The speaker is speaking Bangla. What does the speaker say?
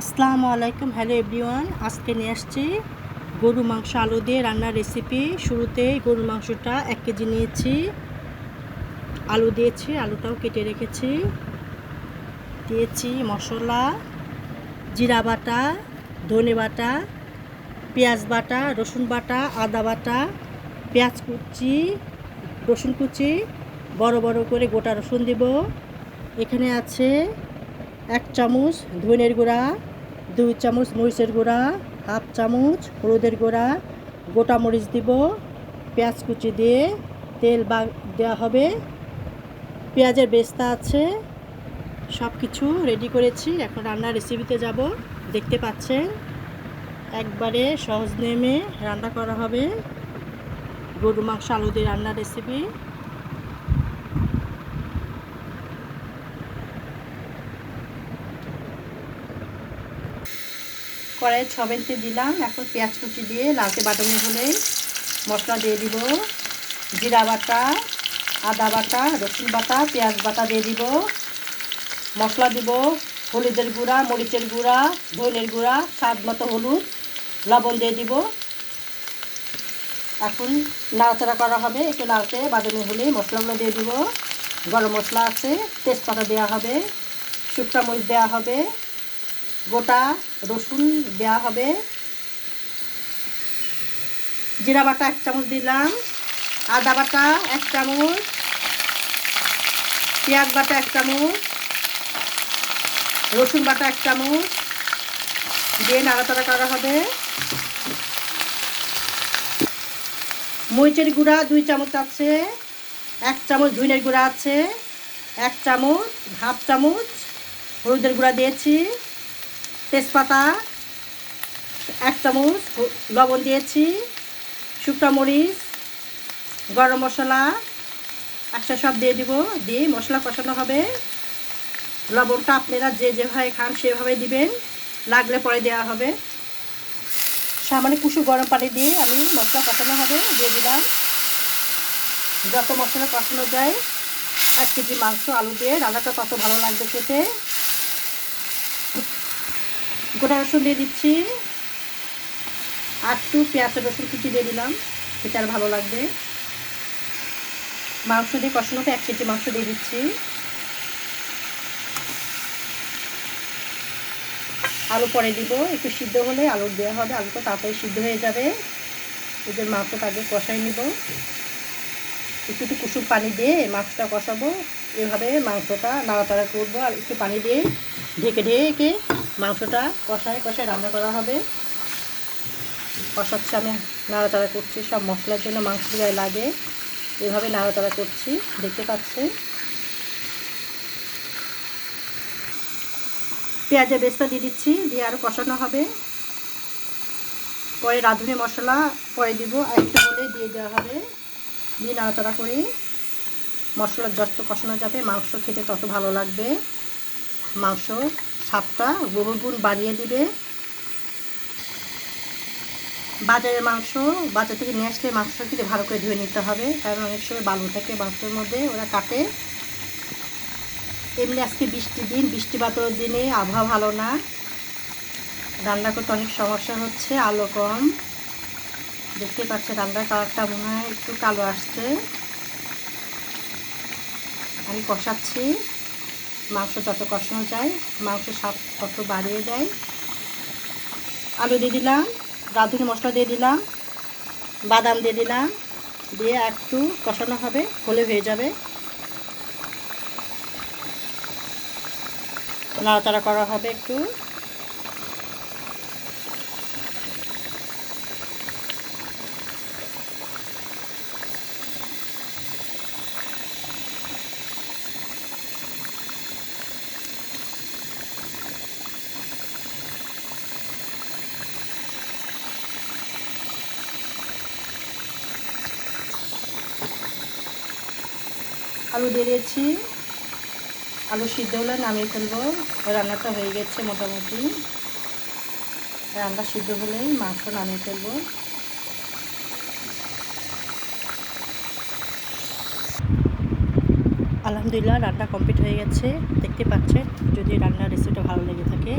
আসসালামু আলাইকুম, হ্যালো এভরিওয়ান। আজকে নিয়ে আসছি গরু মাংস আলু দিয়ে রান্নার রেসিপি। শুরুতেই গরু মাংসটা 1 কেজি নিয়েছি, আলু দিয়েছি, আলুটাও কেটে রেখেছি। দিয়েছি মশলা, জিরা বাটা, ধনে বাটা, পেঁয়াজ বাটা, রসুন বাটা, আদা বাটা, পেঁয়াজ কুচি, রসুন কুচি, বড় বড় করে গোটা রসুন দেব। এখানে আছে 1 চামচ ধনের গুঁড়া, 2 চামচ মরিচের গুঁড়া, হাফ চামচ হলুদের গুঁড়া, গোটা মরিচ দিব। পেঁয়াজ কুচি দিয়ে তেল দেওয়া হবে। পেঁয়াজের বেস্তা আছে, সব কিছু রেডি করেছি। এখন রান্নার রেসিপিতে যাব। দেখতে পাচ্ছেন একবারে সহজ নেমে রান্না করা হবে গরু মাংস আলু দিয়ে রান্নার রেসিপি। কড়াইয়ে 6 বেনতে দিলাম। এখন পেঁয়াজ কুচি দিয়ে লালচে বাটানি হলে মশলা দিয়ে দিব। জিরা বাটা, আদা বাটা, রসুন বাটা, পেঁয়াজ বাটা দিয়ে দিব। মশলা দিব হলুদের গুঁড়া, মরিচের গুঁড়া, ধনের গুঁড়া, স্বাদ মতো হলুদ, লবণ দিয়ে দিব। এখন নাড়াচাড়া করা হবে। একটু লালচে বাদামি হলে মশলাগুলো দিয়ে দিব। গরম মশলা আছে, তেজপাতা দেওয়া হবে, শুকনো মরিচ দেওয়া হবে, গোটা রসুন দেওয়া হবে। জিরা বাটা 1 চামচ দিলাম, আদা বাটা 1 চামচ, পেঁয়াজ বাটা 1 চামচ, রসুন বাটা 1 চামচ দিয়ে নাড়াচাড়া করা হবে। মরিচের গুঁড়া 2 চামচ আছে, 1 চামচ ধনের গুঁড়া আছে, 1 চামচ হাফ চামচ হলুদের গুঁড়া দিয়েছি। তেজপাতা 1 চামচ, লবণ দিয়েছি, শুকনো মরিচ, গরম মশলা একসাথে সব দিয়ে দিব। দিয়ে মশলা কষানো হবে। লবণটা আপনারা যেভাবে খান সেভাবে দিবেন, লাগলে পরে দেওয়া হবে। সামান্য কুসুম গরম পানি দিয়ে আমি মশলা কষানো হবে দিয়ে দিলাম। যত মশলা কষানো যায় 1 কেজি মাংস আলু দিয়ে রান্নাটা তত ভালো লাগবে খেতে। গোটা রসুন দিয়ে দিচ্ছি, আর একটু পেঁয়াজ রসুন কুচি দিয়ে দিলাম, খেতে আর ভালো লাগবে। মাংস দিয়ে কষানোতে 1 কেজি মাংস দিয়ে দিচ্ছি। আলু পরে দিব, একটু সিদ্ধ হলে আলু দেওয়া হবে, আলুটা তাড়াতাড়ি সিদ্ধ হয়ে যাবে। এদের মাংসটা আগে কষাই নিব। একটু কুসুম পানি দিয়ে মাংসটা কষাবো। এভাবে মাংসটা নাড়াচাড়া করবো আর একটু পানি দিয়ে ঢেকে ঢেকে মাংসটা কষায় কষায় রান্না করা হবে। কষাচ্ছি, আমি নাড়াচাড়া করছি, সব মশলার জন্য মাংসের গায়ে লাগে, এভাবে নাড়াচাড়া করছি, দেখতে পাচ্ছি। পেঁয়াজের বেস্তা দিয়ে দিচ্ছি, দিয়ে আরও কষানো হবে। পরে রাঁধুনি মশলা পরে দিব, আর একটু হলে দিয়ে দেওয়া হবে। দিয়ে নাড়াচাড়া করে মশলা যত কষানো যাবে মাংস খেতে তত ভালো লাগবে। মাংস স্বাদটা বহুগুণ বাড়িয়ে দিবে। বাজারের মাংস বাজার থেকে নিয়ে আসলে মাংসটা কিন্তু ভালো করে ধুয়ে নিতে হবে, কারণ অনেক সময় বালু থাকে মাংসের মধ্যে, ওরা কাটে। এমনি আজকে বৃষ্টির দিন, বৃষ্টি বাদলের দিনে আবহাওয়া ভালো না, রান্না করতে অনেক সমস্যা হচ্ছে, আলো কম। দেখতে পাচ্ছে রান্নার কালারটা মনে হয় একটু কালো আসছে। আমি কষাচ্ছি, মাংস যত কষানো যায় মাংসের স্বাদ তত বাড়িয়ে দেয়। আলু দিয়ে দিলাম, রাঁধুনি মশলা দিয়ে দিলাম, বাদাম দিয়ে দিলাম, দিয়ে একটু কষানো হবে, হলে হয়ে যাবে। নাড়াচাড়া করা হবে একটু। আলু দিয়ে দিয়েছি, আলু সিদ্ধ হলে নামিয়ে ফেলবো। রান্নাটা হয়ে গেছে মোটামুটি, রান্না সিদ্ধ হলেই মাংস নামিয়ে ফেলবো। আলহামদুলিল্লাহ রান্না কমপ্লিট হয়ে গেছে, দেখতে পাচ্ছেন। যদি রান্নার রেসিপিটা ভালো লেগে থাকে